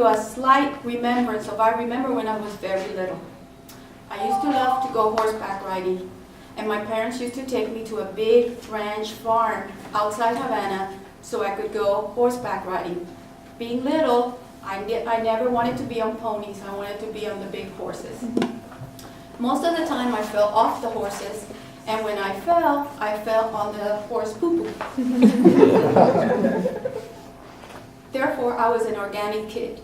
A slight remembrance of, I remember when I was very little. I used to love to go horseback riding, and my parents used to take me to a big ranch farm outside Havana so I could go horseback riding. Being little, I never wanted to be on ponies, I wanted to be on the big horses. Most of the time I fell off the horses, and when I fell on the horse poo-poo. Therefore, I was an organic kid.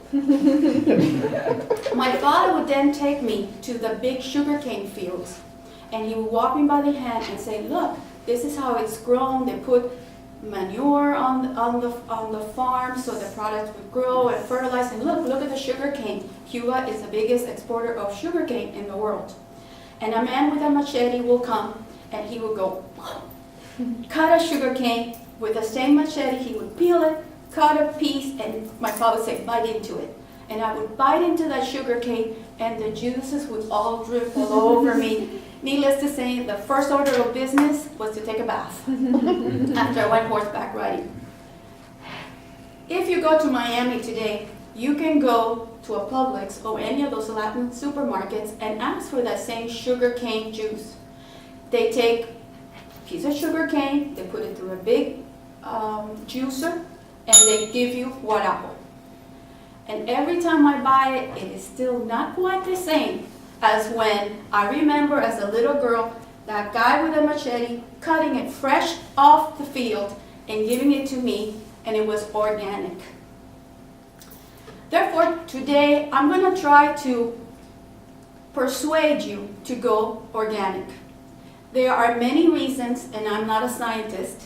My father would then take me to the big sugarcane fields, and he would walk me by the hand and say, look, this is how it's grown. They put manure on the farm so the products would grow and fertilize. And look at the sugarcane. Cuba is the biggest exporter of sugarcane in the world. And a man with a machete will come, and he will go, cut a sugarcane with the same machete. He would peel it, cut a piece, and my father would say, bite into it. And I would bite into that sugar cane, and the juices would all drip all over me. Needless to say, the first order of business was to take a bath after I went horseback riding. If you go to Miami today, you can go to a Publix or any of those Latin supermarkets and ask for that same sugar cane juice. They take a piece of sugar cane, they put it through a big juicer, and they give you guarapo. And every time I buy it, it is still not quite the same as when I remember as a little girl, that guy with a machete cutting it fresh off the field and giving it to me, and it was organic. Therefore, today I'm going to try to persuade you to go organic. There are many reasons, and I'm not a scientist,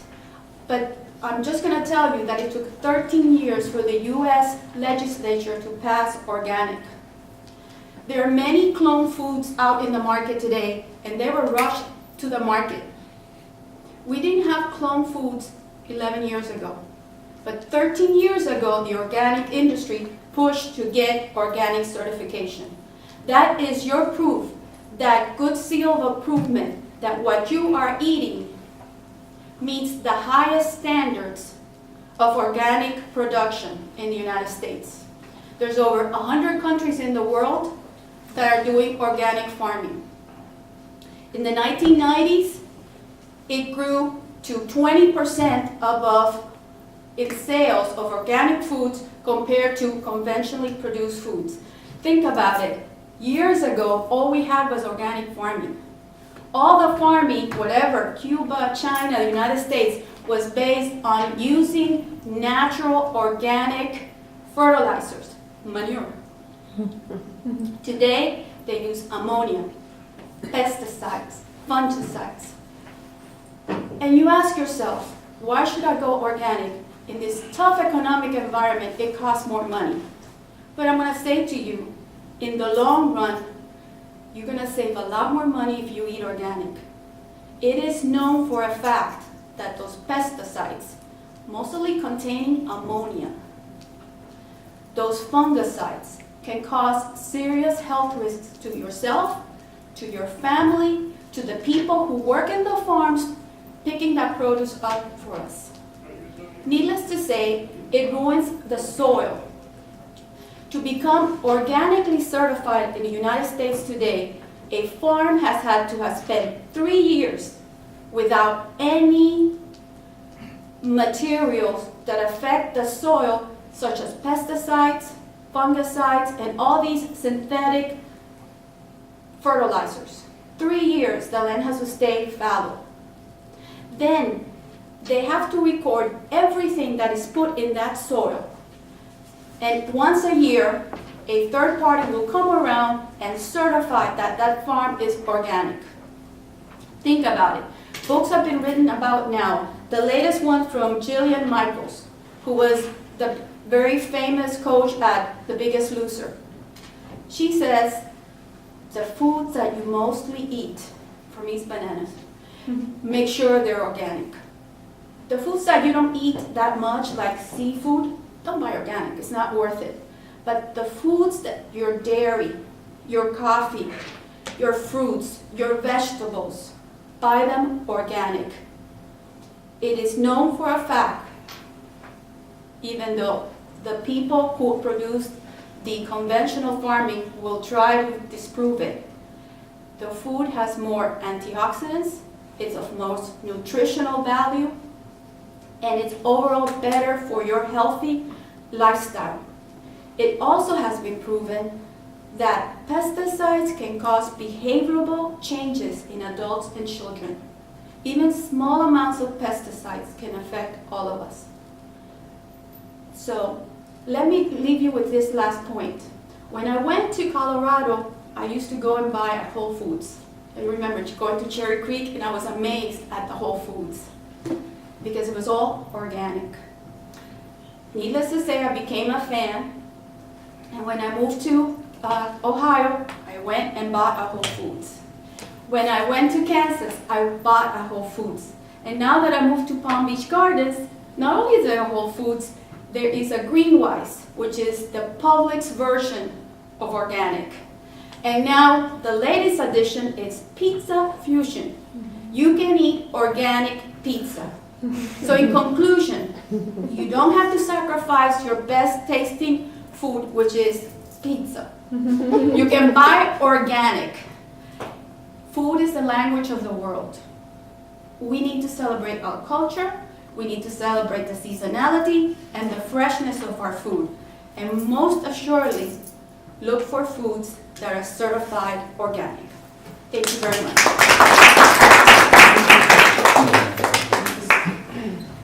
but I'm just going to tell you that it took 13 years for the U.S. legislature to pass organic. There are many clone foods out in the market today, and they were rushed to the market. We didn't have clone foods 11 years ago, but 13 years ago, the organic industry pushed to get organic certification. That is your proof, that good seal of approval, that what you are eating meets the highest standards of organic production in the United States. There's over 100 countries in the world that are doing organic farming. In the 1990s, it grew to 20% above in sales of organic foods compared to conventionally produced foods. Think about it. Years ago, all we had was organic farming. All the farming, whatever, Cuba, China, the United States, was based on using natural organic fertilizers, manure. Today, they use ammonia, pesticides, fungicides. And you ask yourself, why should I go organic? In this tough economic environment, it costs more money. But I'm going to say to you, in the long run, you're going to save a lot more money if you eat organic. It is known for a fact that those pesticides, mostly containing ammonia, those fungicides can cause serious health risks to yourself, to your family, to the people who work in the farms picking that produce up for us. Needless to say, it ruins the soil. To become organically certified in the United States today, a farm has had to have spent 3 years without any materials that affect the soil, such as pesticides, fungicides, and all these synthetic fertilizers. 3 years the land has to stay fallow. Then they have to record everything that is put in that soil. And once a year, a third party will come around and certify that that farm is organic. Think about it. Books have been written about now. The latest one from Jillian Michaels, who was the very famous coach at The Biggest Loser. She says, the foods that you mostly eat, for me it's bananas, make sure they're organic. The foods that you don't eat that much, like seafood, don't buy organic, it's not worth it. But the foods that your dairy, your coffee, your fruits, your vegetables, buy them organic. It is known for a fact, even though the people who produce the conventional farming will try to disprove it. The food has more antioxidants, it's of most nutritional value, and it's overall better for your healthy lifestyle. It also has been proven that pesticides can cause behavioral changes in adults and children. Even small amounts of pesticides can affect all of us. So let me leave you with this last point. When I went to Colorado, I used to go and buy at Whole Foods. I remember going to Cherry Creek, and I was amazed at the Whole Foods because it was all organic. Needless to say, I became a fan, and when I moved to Ohio, I went and bought a Whole Foods. When I went to Kansas, I bought a Whole Foods. And now that I moved to Palm Beach Gardens, not only is there a Whole Foods, there is a Greenwise, which is the Publix version of organic. And now the latest addition is Pizza Fusion. You can eat organic pizza. So in conclusion, you don't have to sacrifice your best tasting food, which is pizza. You can buy organic. Food is the language of the world. We need to celebrate our culture. We need to celebrate the seasonality and the freshness of our food. And most assuredly, look for foods that are certified organic. Thank you very much.